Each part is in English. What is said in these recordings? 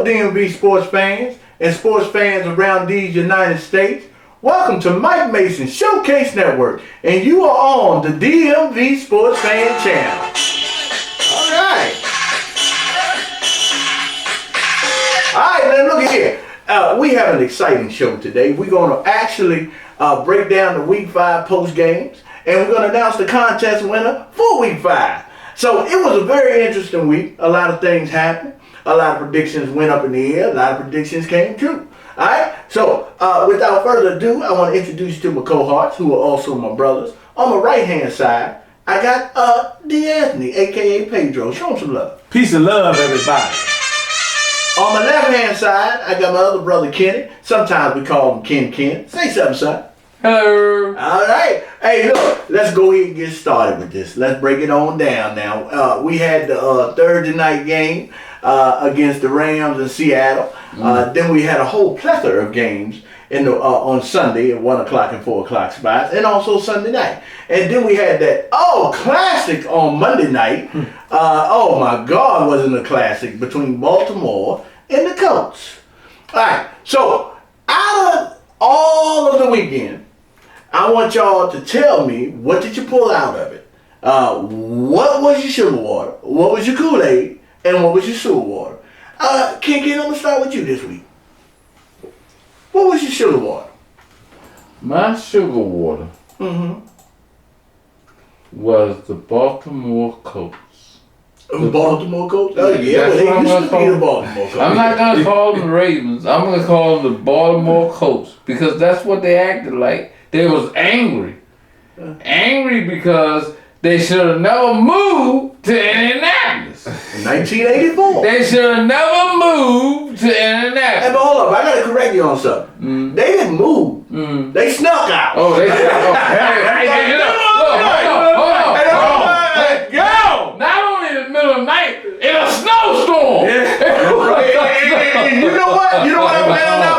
DMV sports fans and sports fans around these United States. Welcome to Mike Mason's Showcase Network, and you are on the DMV Sports Fan Channel. All right. Now look at here. We have an exciting show today. We're going to actually break down the Week 5 post games, and we're going to announce the contest winner for Week 5. So it was a very interesting week. A lot of things happened. A lot of predictions went up in the air. A lot of predictions came true. All right. So without further ado, I want to introduce you to my cohorts, who are also my brothers. On my right-hand side, I got D'Anthony, a.k.a. Pedro. Show him some love. Peace and love, everybody. On my left-hand side, I got my other brother, Kenny. Sometimes we call him Ken. Say something, son. Hello. All right. Hey, look, let's go ahead and get started with this. Let's break it on down now. We had the Thursday night game against the Rams in Seattle. Then we had a whole plethora of games on Sunday at 1 o'clock and 4 o'clock spots, and also Sunday night. And then we had that classic on Monday night. Oh my God, wasn't a classic between Baltimore and the Colts. All right. So out of all of the weekend, I want y'all to tell me, what did you pull out of it? What was your sugar water? What was your Kool-Aid? And what was your sewer water? Ken, I'm going to start with you this week. What was your sugar water? My sugar water was the Baltimore Colts. The Baltimore Colts? Oh, yeah, well, they used to be the Baltimore Colts. I'm not going to call them the Ravens. I'm going to call them the Baltimore Colts, because that's what they acted like. They was angry. Angry because they should have never moved to Indianapolis. In 1984. They should have never moved to Indianapolis. Hey, but hold up, I got to correct you on something. They didn't move. They snuck out. Oh, they snuck out. Hey, hold on. Not only in the middle of the night, in a snowstorm. You know what I found out?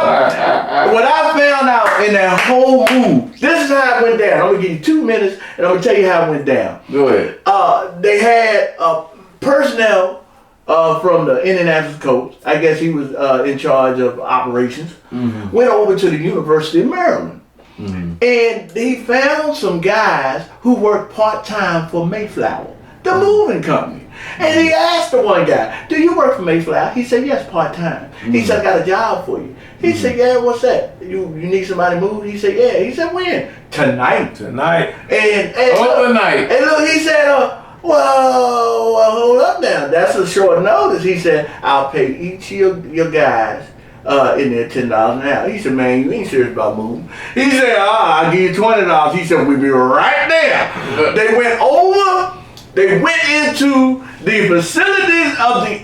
What I found out in that whole move, this is how it went down. I'm going to give you 2 minutes, and I'm going to tell you how it went down. Go ahead. They had personnel from the Indianapolis Colts. I guess he was in charge of operations. Went over to the University of Maryland. And he found some guys who worked part-time for Mayflower, the moving company. And he asked the one guy, "Do you work for Mayflower?" He said, "Yes, part-time." He said, "I got a job for you." He said, "Yeah, what's that? You need somebody to move?" He said, "Yeah." He said, "When?" Tonight. And Overnight. And look, he said, well, hold up now. That's a short notice." He said, "I'll pay each of your guys in there $10 an hour." He said, "Man, you ain't serious about moving." He said, "I'll give you $20. He said, "We'll be right there." They went over. They went into the facilities of the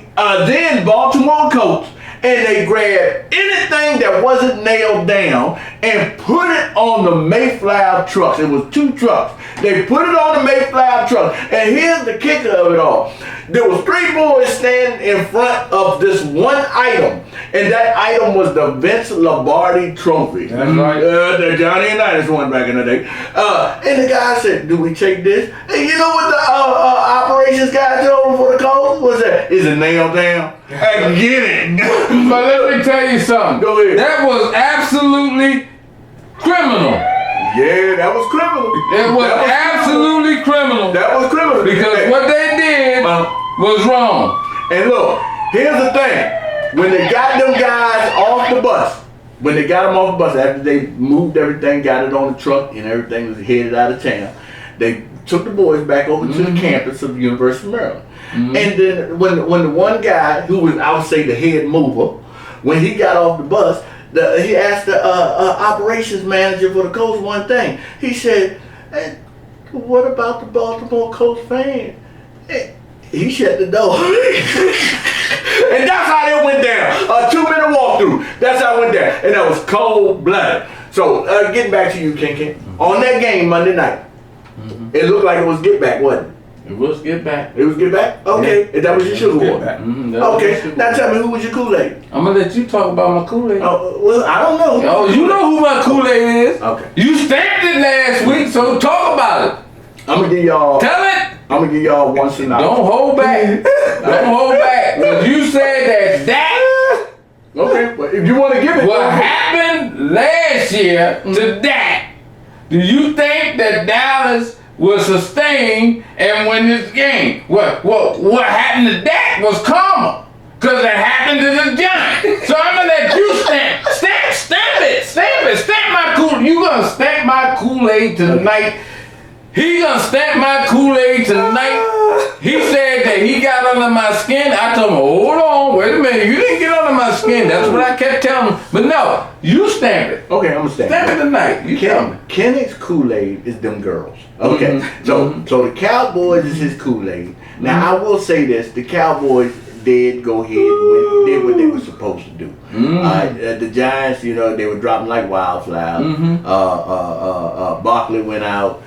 then Baltimore Colts, and they grabbed anything that wasn't nailed down and put it on the Mayflower trucks. It was 2 trucks. They put it on the Mayflower truck. And here's the kicker of it all. There was 3 boys standing in front of this one item, and that item was the Vince Lombardi Trophy. That's right. The Johnny Unitas one back in the day. And the guy said, "Do we take this?" And you know what the operations guy told him for the Colts? What's that? "Is it nailed down?" And get it. But let me tell you something. Go ahead. That was absolutely criminal. Yeah, that was criminal. It was absolutely criminal. That was criminal. Because what they did was wrong. And look, here's the thing. When they got them guys off the bus, after they moved everything, got it on the truck, and everything was headed out of town, they took the boys back over to the campus of the University of Maryland. And then when the one guy, who was, I would say, the head mover, when he got off the bus, he asked the operations manager for the Colts one thing. He said, "Hey, what about the Baltimore Colts fan?" He shut the door. And that's how it went down. A 2-minute walkthrough. That's how it went down. And that was cold-blooded. So, getting back to you, Ken. On that game Monday night, it looked like it was get back, wasn't it? It was get back. It was get back? Okay. And that was your sugar water? Okay. Now tell me, who was your Kool-Aid? I'm going to let you talk about my Kool-Aid. Well, I don't know. Oh, you know who my Kool-Aid is. Okay. You stamped it last week, so talk about it. I'm going to give y'all... Tell it. I'm going to give y'all one synopsis. Don't hold back. Don't hold back. When you said that If you want to give it, what happened last year to Dak, do you think that Dallas will sustain and win this game? What happened to Dak was karma. Because it happened to the Giants. So I'm going to let you stamp my Kool-Aid. You going to stamp my Kool-Aid tonight. He going to stamp my Kool-Aid tonight. He said that he got under my skin. I told him, hold on, wait a minute. You didn't get under my skin. That's what I kept telling him. But no, you stamp it. Okay, I'm going to stamp it tonight. You tell me. Kenneth's Kool-Aid is them girls. Okay, so the Cowboys is his Kool-Aid. Now, I will say this. The Cowboys did go ahead and did what they were supposed to do. The Giants, they were dropping like wildflowers. Barkley went out.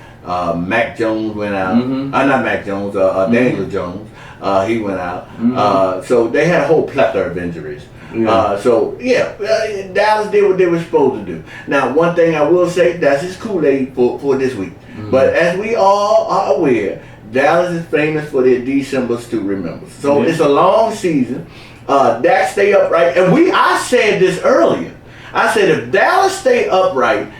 Mac Jones went out. Not Mac Jones. Daniel Jones. He went out. So they had a whole plethora of injuries. Dallas did what they were supposed to do. Now, one thing I will say, that's his Kool-Aid for this week. But as we all are aware, Dallas is famous for their Decembers to remember. So it's a long season. Dak stay upright. And I said this earlier. I said if Dallas stay upright,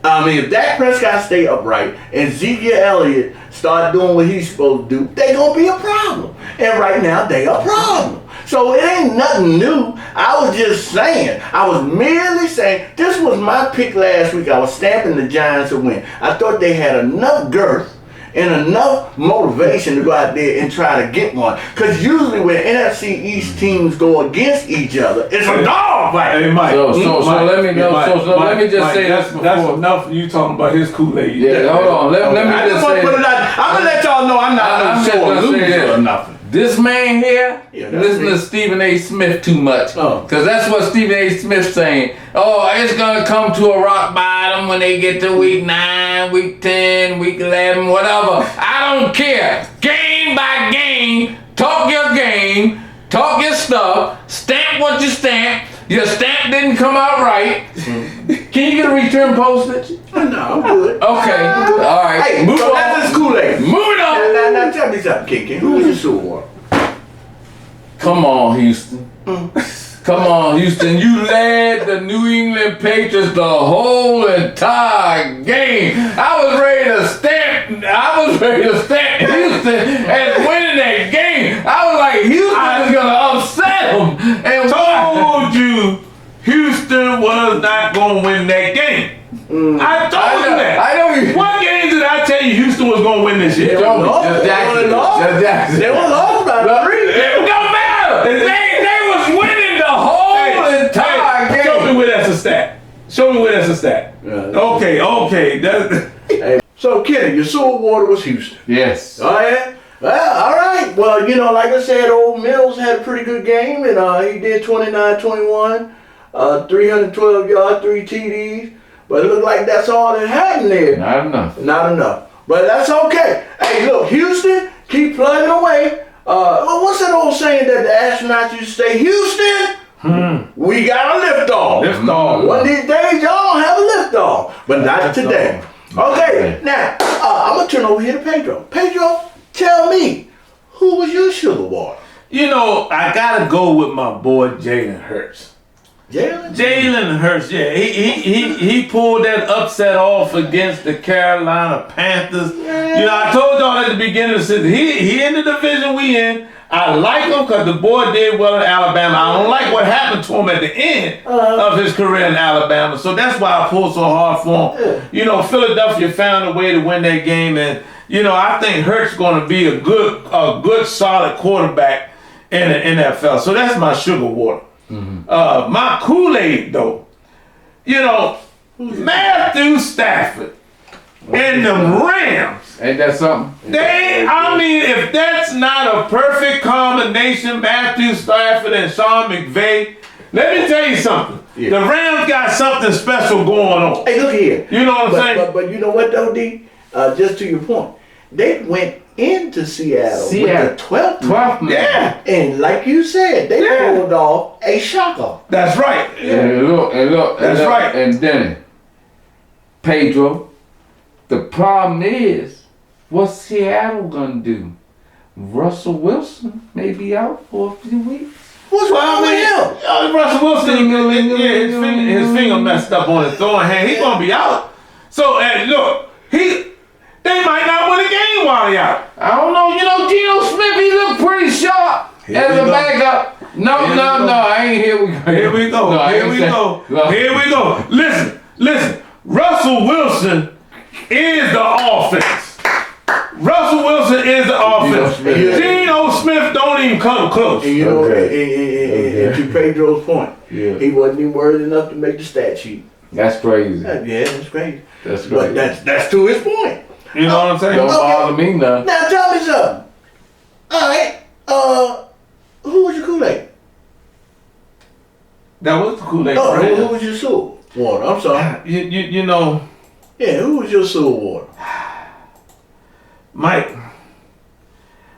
if Dak Prescott stay upright and Ezekiel Elliott start doing what he's supposed to do, they gonna be a problem. And right now they a problem. So it ain't nothing new. I was just saying. I was merely saying this was my pick last week. I was stamping the Giants to win. I thought they had enough girth and enough motivation to go out there and try to get one. Because usually when NFC East teams go against each other, it's a dog fight. Hey, Mike. So let me just say that's enough you talking about his Kool-Aid. Yeah, hold on. Let me just say this. I'm going to let y'all know I'm not sore loser or nothing. This man here, listen to Stephen A. Smith too much. Because that's what Stephen A. Smith's saying. Oh, it's going to come to a rock bottom when they get to week 9, week 10, week 11, whatever. I don't care. Game by game, talk your game, talk your stuff, stamp what you stamp. Your stamp didn't come out right. Can you get a return postage? No, I'm good. Okay. All right. Hey, move on. That's his Kool-Aid. Moving on. Now tell me something, KK. Who was your Super Come on, Houston. Come on, Houston. You led the New England Patriots the whole entire game. I was ready to stamp Houston and winning that game. I was like, Houston is going to upset them. And told you Houston was not going to win that game. I told you that. I know. What game did I tell you Houston was going to win this year? They were lost by 3. It don't matter. They was winning the whole entire game. Show me where that's a stat. Okay. So, Kenny, your Super Bowl was Houston. Yes. Oh, yeah? Well, all right. Well, like I said, old Mills had a pretty good game, and he did 29-21, 312 yards, 3 TDs. But it looked like that's all that happened there. Not enough. But that's okay. Hey, look, Houston, keep plugging away. What's that old saying that the astronauts used to say? Houston, we got a lift off. One of these days, y'all have a lift off. But not today. Okay, now, I'm going to turn over here to Pedro. Pedro, tell me, who was your sugar water? I got to go with my boy Jalen Hurts. Jalen Hurts, yeah. He pulled that upset off against the Carolina Panthers. I told y'all at the beginning of the season, he in the division we in. I like him because the boy did well in Alabama. I don't like what happened to him at the end of his career in Alabama. So that's why I pulled so hard for him. Philadelphia found a way to win that game, and I think Hurts going to be a good solid quarterback in the NFL. So that's my sugar water. My Kool-Aid though, Matthew Stafford and the Rams. Ain't that something? If that's not a perfect combination, Matthew Stafford and Sean McVay, let me tell you something. Yeah. The Rams got something special going on. Hey, look here. You know what I'm saying? But you know what though, D? Just to your point, they went into Seattle with the 12th man. Yeah. And like you said, they pulled off a shocker. That's right. And look. That's right. And then, Pedro, the problem is, what's Seattle going to do? Russell Wilson may be out for a few weeks. What's wrong with him? Russell Wilson, his finger messed up on his throwing hand. He's gonna be out. So look, they might not win a game while he out. I don't know. You know, Geno Smith, he looked pretty sharp as a backup. No, I ain't here. Here we go. No, Here we go. Listen. Russell Wilson is the offense. Russell Wilson is the offense. Geno Smith don't even come close. And you know, and to Pedro's point, he wasn't even worthy enough to make the stat sheet. That's crazy. Yeah, that's crazy. That's But crazy. that's to his point. You know what I'm saying? Don't bother me now. Now tell me something. All right, who was your Kool-Aid? That was the Kool-Aid Oh, brand. who was your sewer water? I'm sorry. You know, Yeah, who was your sewer water? Mike,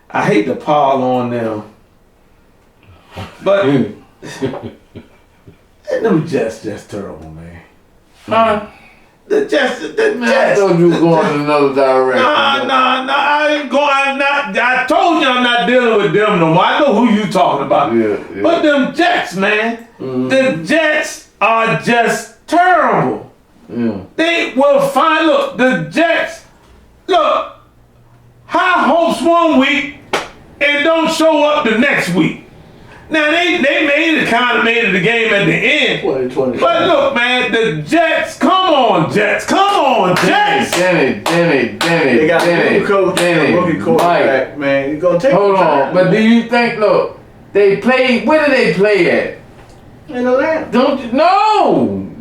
I hate to pile on them, but them Jets just terrible, man. Huh? The Jets. I thought you were going in another direction. Nah, I ain't going. I told you I'm not dealing with them no more. I know who you talking about. Yeah. But them Jets, man, the Jets are just terrible. Yeah. They will find. Look, the Jets. Look, high hopes one week and don't show up the next week. Now they made it the game at the end. 2020. But look, man, the Jets. Come on, Jets. Denny. They got a new coach, a rookie quarterback, man. You're gonna take Hold time, on, but man. do you think? Look, they played. Where did they play at? In Atlanta. Don't you?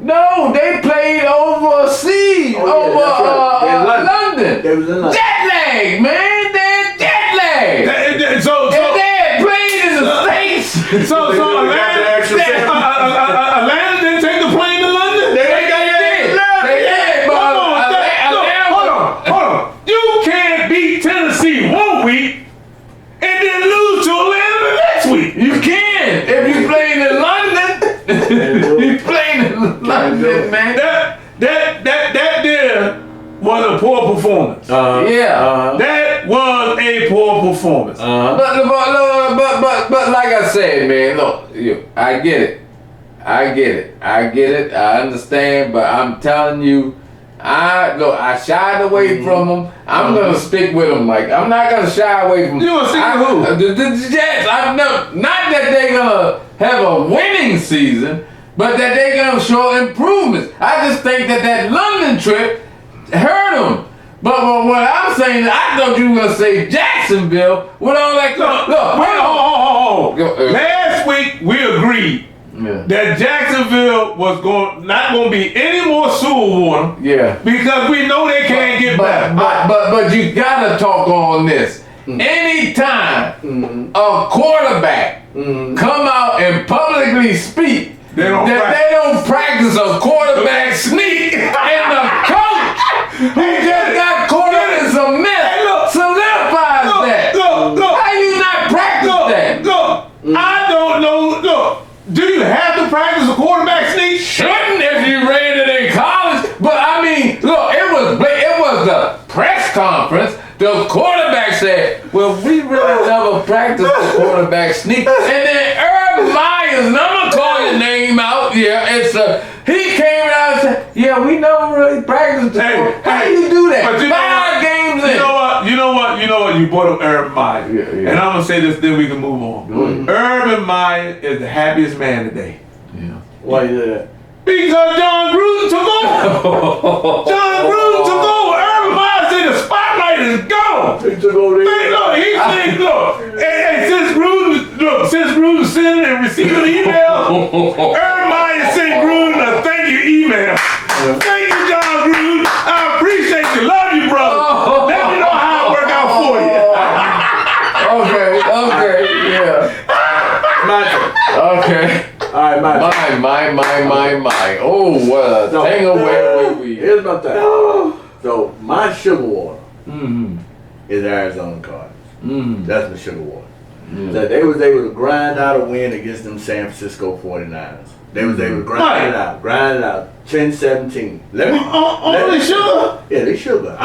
No, they played overseas, Oh, yeah, that's right. In London. They was in London. Jet lag, man. They're jet lag. So If they had played in the States, So Atlanta didn't take the plane to London? They did. But Hold on. You can't beat Tennessee one week and then lose to Atlanta the next week. you can if you playing in London. You playing in London, man. That there was a poor performance. Yeah. That was a poor performance. But like I said, man, look, I get it. I understand, but I'm telling you, I shied away from them. I'm gonna stick with them, Mike. I'm not gonna shy away from them. You gonna stick with who? The Jets. Not that they're gonna have a winning season, but that they're gonna show improvements. I just think that London trip hurt them. But what I'm saying, I thought you were gonna say Jacksonville with all that. Hold on. Last week we agreed that Jacksonville was not going to be any more sewer water. Yeah. Because we know they can't get back. But you gotta talk on this. Anytime a quarterback come out and publicly speak they don't practice a quarterback sneak, and the coach who just got caught up in some mess solidifies that. Look. How you not practice that? I don't know. Look, do you have to practice a quarterback sneak? Shouldn't if you ran it in college. But I mean, look, it was the press conference. The quarterback said, well, we really never practiced the quarterback sneak. And then Urban Myers, and I'm gonna call your name out. Yeah, he came out and said, yeah, we never really practiced the quarterback. How you do that? But 5 games in. You know what? You brought up Urban Meyer. Yeah. And I'm going to say this, then we can move on. Urban Meyer is the happiest man today. Yeah. Why you do that? Because John Gruden took over. Urban Meyer said the spotlight is gone. He took over there. Since Gruden sending and receiving emails, Urban Meyer sent Gruden a thank you email. Thank you, John Gruden. I appreciate you. Love you, brother. Let me know how it work out for you. Okay, yeah. My turn. Okay. All right, my turn. My. Oh, what a thing of where we. Here's my thing. So my sugar water is Arizona Cardinals. That's my sugar water. That they was able to grind out a win against them San Francisco 49ers. They was able to grind it out. 10-17. Only sugar? Yeah, they sugar.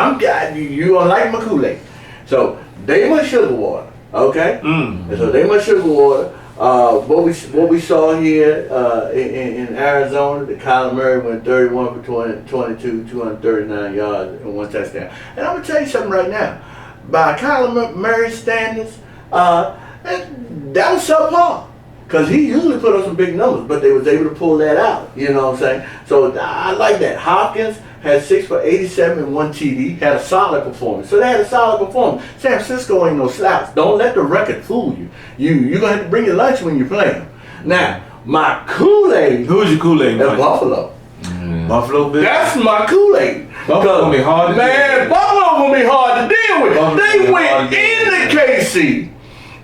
You don't like my Kool-Aid. So they my sugar water. Okay? And so they my sugar water. what we saw here in Arizona, that Kyler Murray went 31 for 22, 239 yards and 1 touchdown. And I'm gonna tell you something right now. By Kyler Murray standards, that was subpar. Because he usually put up some big numbers, but they was able to pull that out. You know what I'm saying? So I like that. Hopkins had 6 for 87 and 1 TD, had a solid performance. So they had a solid performance. San Francisco ain't no slouch. Don't let the record fool you. You're going to have to bring your lunch when you play them. Now, my Kool-Aid. Who's your Kool-Aid? That's Buffalo. Buffalo Bills? That's my Kool-Aid. Buffalo gonna be hard to deal with. Buffalo gonna be hard to deal with. Buffalo They went into KC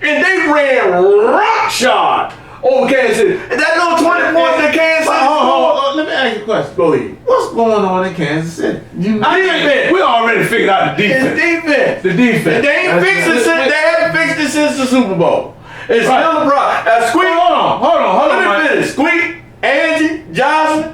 and they ran rockshot over Kansas City. And that little 20 points that Kansas City scored. Let me ask you a question. Go ahead. What's going on in Kansas City? Defense. We already figured out the defense. It's defense. The defense. They ain't fixed it since they haven't fixed it since the Super Bowl. It's Right. still a problem. Squeak. Hold on. Let me finish. Squeak, Angie, Johnson.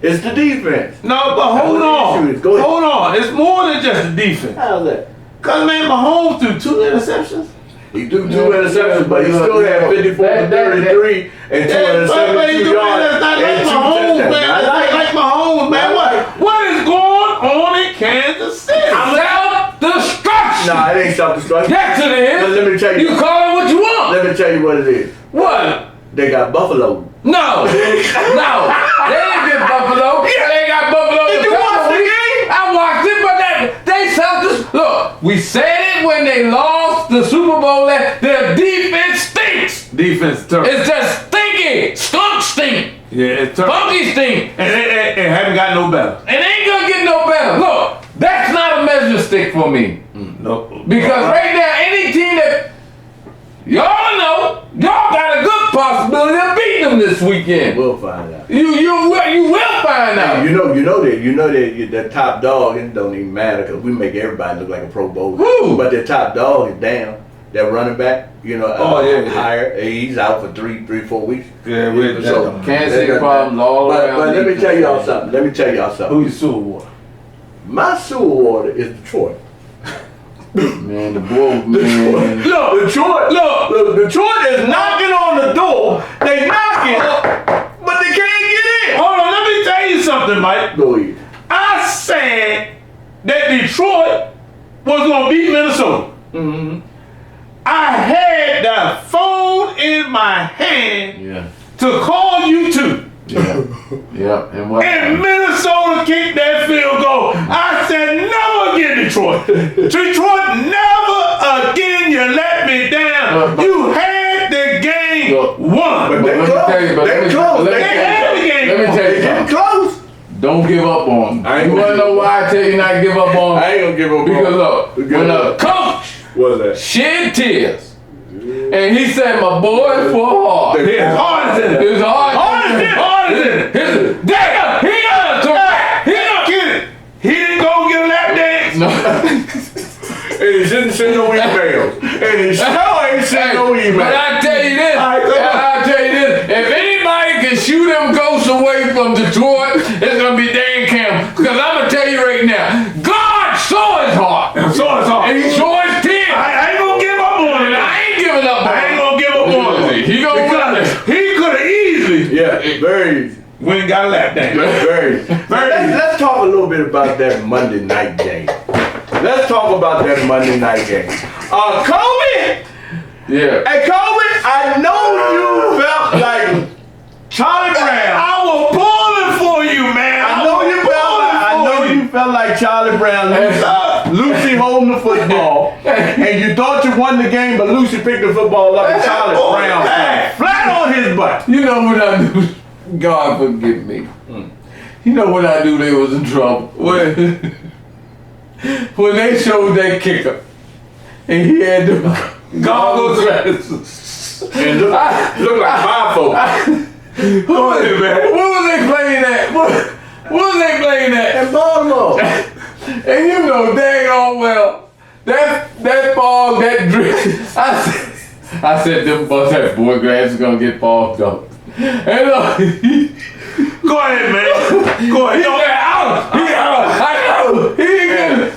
It's the defense. No, but hold on. Go ahead. Hold on. It's more than just the defense. How's that? Because, man, Mahomes threw 2 interceptions. He threw 2 interceptions, but he still had 54 to 33 and 272 yards. That's not like Mahomes, man. That's like Mahomes, man. What is going on in Kansas City? Self-destruction. Nah, it ain't self-destruction. Yes, it is. But let me tell you. You call it what you want. Let me tell you what it is. What? They got Buffalo. No. They didn't get Buffalo. They got Buffalo. Did you watch the game? I watched it, but they self-destruct. Look, we said it when they lost the Super Bowl. Their defense stinks. Defense terrible. It's just stinky. Skunk stink. Yeah, it's terrible. Funky stink. And it haven't got no better. And they ain't gonna get no better. Look, that's not a measure stick for me. No. Because right now, any team that y'all know, y'all got a good possibility of beating them this weekend. We'll find out. You will find out. You know that the top dog, it don't even matter because we make everybody look like a Pro Bowler. Who? But the top dog is down. That running back, higher. He's out for 3-4 weeks. Yeah, Kansas City problems all around. But let me tell y'all something. Who you Super Bowl? My sewer water is Detroit. Man, the boy, man. Look, Detroit is knocking on the door. They knocking, but they can't get in. Hold on, let me tell you something, Mike. Go ahead. I said that Detroit was going to beat Minnesota. Mm-hmm. I had the phone in my hand Yeah. to call you two. Yeah. And what? And Minnesota kicked that field goal. I said, never again, Detroit. Detroit, never again. You let me down. You had the game won. But they close. They had the game Let me won. tell you They getting something. close. Don't give up on them. I ain't You gonna wanna know why I tell you not to give up on them? I ain't gonna give up on Because them. look, when a coach What's that? shed tears, and he said, my boy fought hard. It's hard as it. It was hard. Hard as it. He got a correct. He don't get it. He didn't go get a lap dance. No. And he didn't send no emails. And he sure ain't sent no emails. But I tell you this, if anybody can shoot them ghosts away from Detroit, it's gonna be Dan Campbell. Because I'm gonna tell you right now, God saw his heart. And And he saw his tears. I ain't gonna give up on And it. I ain't giving up on I ain't him. gonna give up on it. He gonna win it. He could have easily Yeah, very easy. went and got a lap dance. Very easy. Let's talk a little bit about that Monday night game. Let's talk about that Monday night game. Kobe! Yeah. Hey, Kobe, I know you felt like Charlie Brown. I was pulling for you, man. I know you felt like Charlie Brown. Lucy holding the football, and you thought you won the game, but Lucy picked the football up and Charlie Brown flat on his butt. You know what I do? God forgive me. You know what I do? They was in trouble. When they showed that kicker, and he had the goggles glasses. And look like five folks. What was they playing at? What was they playing at? In Baltimore. And you know dang all well, that ball, that drip, I said them bust that boy glasses gonna get fogged up. And Go ahead, man. Go ahead.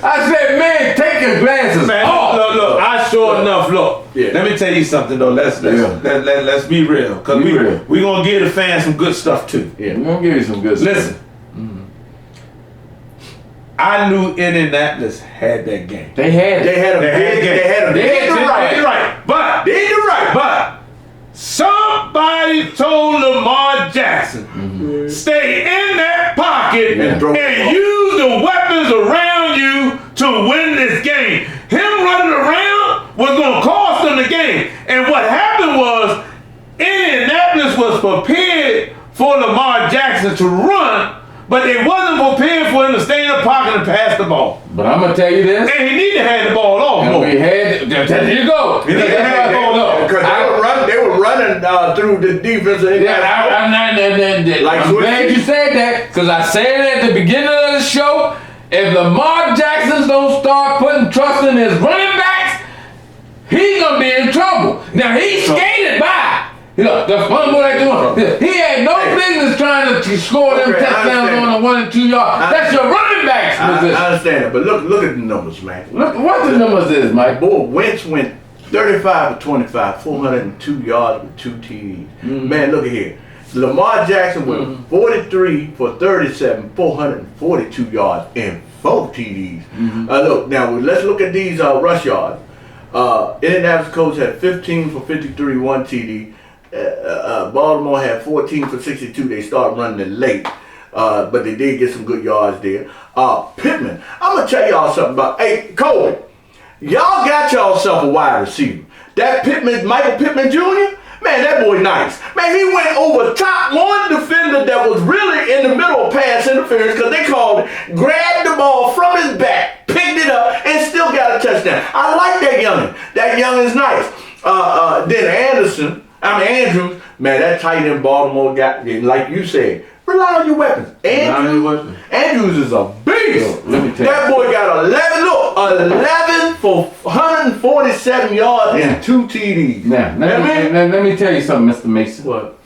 I said, man, take your glasses Man, off. look, I sure enough. Look, let me tell you something though. Let's be real, cause we gonna give the fans some good stuff too. Yeah, we're gonna give you some good stuff. Listen, I knew Indianapolis had that game. They had They had a right. But they did right. But somebody told Lamar Jackson, stay in that pocket and use the weapons around you to win this game. Him running around was going to cost them the game. And what happened was Indianapolis was prepared for Lamar Jackson to run, but they wasn't prepared for him to stay in the pocket and pass the ball. But I'm going to tell you this. And he need to hand the ball off. And we had, there you go. He need to hand the ball off. Because they were running through the defense. I'm glad you said that, because I said at the beginning of the show, if Lamar Jackson don't start putting trust in his running backs, he's going to be in trouble. Now, he skated by. Look, the fun what they doing. He had no business trying to score them touchdowns on the 1 and 2 yard. That's your running back's position. I understand it, but look at the numbers, man. Look what the numbers is, Mike. Boy, Wentz went 35 for 25, 402 yards with 2 TDs. Man, look at here. Lamar Jackson went 43 for 37, 442 yards and 4 TDs. Look, now let's look at these rush yards. Indianapolis Colts had 15 for 53, 1 TD. Baltimore had 14 for 62. They started running it late, but they did get some good yards there. Pittman, I'm gonna tell y'all something about. Hey, Cole, y'all got y'allself a wide receiver. That Pittman, Michael Pittman Jr. Man, that boy nice. Man, he went over top one defender that was really in the middle of pass interference because they called it, grabbed the ball from his back, picked it up, and still got a touchdown. I like that youngin'. That youngin's nice. Then Andrews, man, that tight end Baltimore got, like you said, rely on your weapons. Andrews is a beast. Let me tell that boy got 11 for 147 yards and 2 TDs. Now, let me tell you something, Mr. Mason. What?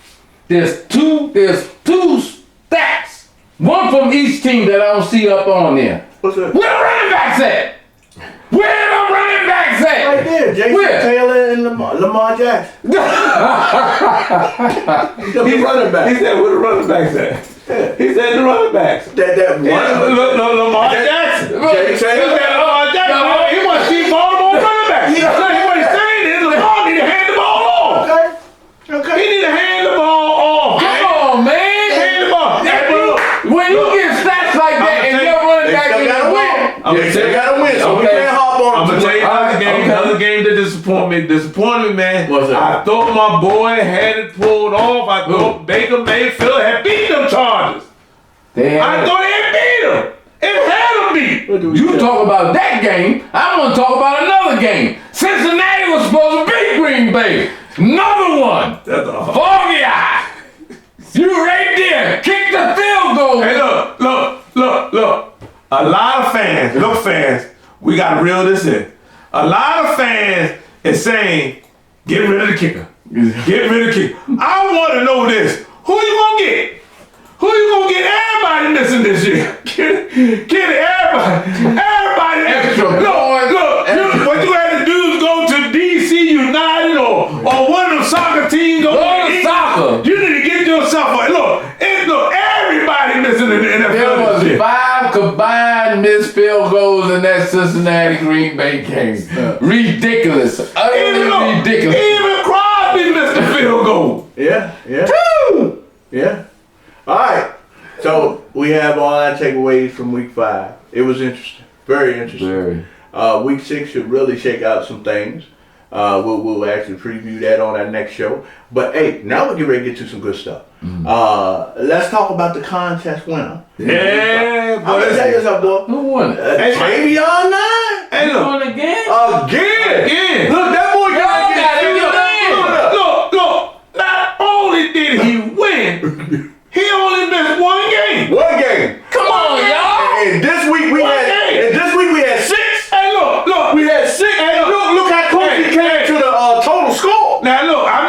There's two stats. One from each team that I don't see up on there. What's that? Where the running backs at? Where the running backs at? Right there, Jason Taylor and Lamar Jackson. The running back. He said, where the running backs at? He said the running backs. That one. Lamar Jackson. Jason Taylor. Lamar Jackson. He want to see Baltimore running backs. What he's saying is Lamar need to hand the ball off. Okay. He need to hand the ball off. Come on, man. Hand the ball. When you get stats like that and your running back They gotta win. They still gotta win, so we can't hop on. I'm gonna tell you another game that disappointed me, man. What's that? I thought my boy had it pulled off. I thought Baker Mayfield had beat them Chargers. I thought they had beat them. It had them beat. You talk about that game, I'm gonna talk about another game. Cincinnati was supposed to beat Green Bay. Another one. That's a Foggy eye. You right there. Kick the field goal. Hey, look. A lot of fans, we gotta reel this in. A lot of fans is saying, get rid of the kicker. Get rid of the kicker. I want to know this. Who you gonna get? Who you gonna get? Everybody missing this year. Get everybody. Everybody extra. Look. What you had to do is go to DC United or one of them soccer teams. Go to soccer. You need to get yourself a look. Everybody missing in the NFL. There was 5 combined missed field goals in that Cincinnati Green Bay game. Ridiculous. Utterly ridiculous. Even Crosby missed the field goal. Yeah. Woo! Yeah. All right. So we have all our takeaways from week 5. It was interesting. Very interesting. Week 6 should really shake out some things. We'll actually preview that on our next show. But hey, now we get ready to get to some good stuff. Let's talk about the contest winner. Yeah, I'm gonna tell you something, boy. Who won it? Tavion 9. Hey, look. Won again? Again. Look, that boy got Look. Not only did he win, he only missed one game. One game. Come on, y'all. And this week we had 6. Hey, look. We had 6. Hey, look how close he came to the total score. Now look, I'm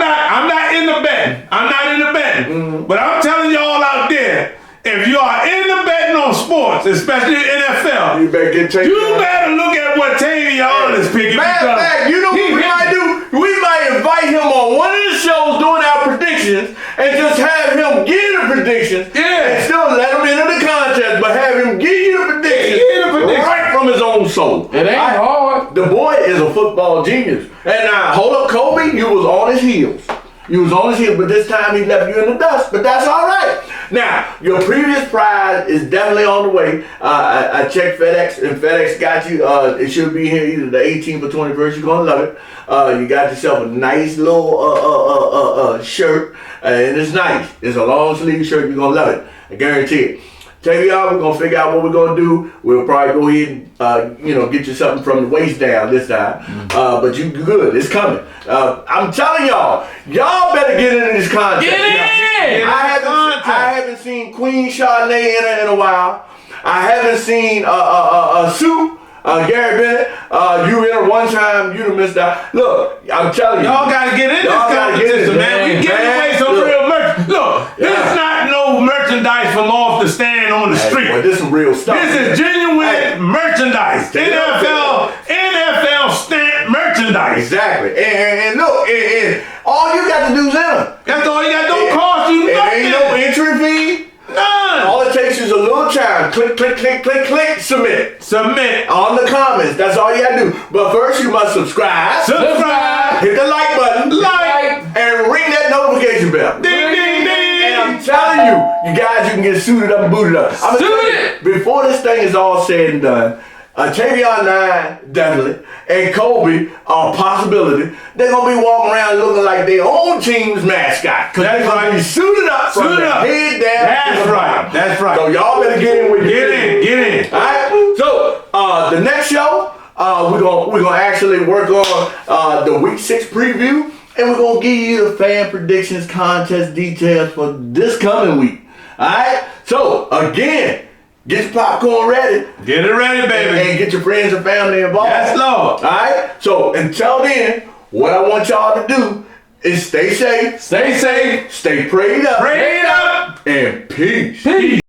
not in the betting. But I'm telling y'all out there, if you are in the betting on sports, especially NFL, You better get taken. you better look at what Tavion is picking. Matter of fact, you know what we might do? We might invite him on one of the shows doing our predictions and just have him give the predictions. Yeah. And still let him into the contest, but have him give you the predictions, right from his own soul. It ain't hard. The boy is a football genius. And now, hold up, Kobe, you was on his heels. You was on his heels, but this time he left you in the dust. But that's all right. Now, your previous prize is definitely on the way. I checked FedEx, and FedEx got you. It should be here either the 18th or 21st. You're gonna love it. You got yourself a nice little shirt, and it's nice. It's a long sleeve shirt. You're gonna love it. I guarantee it. Tavion, we're gonna figure out what we're gonna do. We'll probably go ahead and get you something from the waist down this time. But you good, it's coming. I'm telling y'all better get into this contest. Get in! I haven't seen Queen Charnay in a while. I haven't seen Sue. Gary Bennett, you in it one time, you done missed out. Look, I'm telling you. Y'all gotta get in this competition, man. We giving away some real merch. Look, this is not no merchandise from off the stand on the street. Well, this is real stuff. This is genuine merchandise. NFL stamp merchandise. Exactly. And look, and all you got to do is enter. That's all you got. Don't cost you nothing. Ain't no entry fee. None. All it takes is a little time. Click, click, click, click, click, submit. Submit. On the comments. That's all you gotta do. But first you must subscribe. Hit the like button. And ring that notification bell. Ding, ding, ding. And I'm telling you guys, you can get suited up and booted up. I'm gonna tell you, before this thing is all said and done, Tavion 9, definitely, and Kobe, possibility, they're gonna be walking around looking like their own team's mascot. Cause they're gonna be suited up from the head down. That's right. So y'all better get in with Get in. Alright? So the next show, we're gonna actually work on the week 6 preview, and we're gonna give you the fan predictions contest details for this coming week. Alright? So again, get your popcorn ready. Get it ready, baby. And get your friends and family involved. Yes, Lord. Alright? So until then, what I want y'all to do is stay safe. Stay safe. Stay prayed up. Prayed up. And peace. Peace.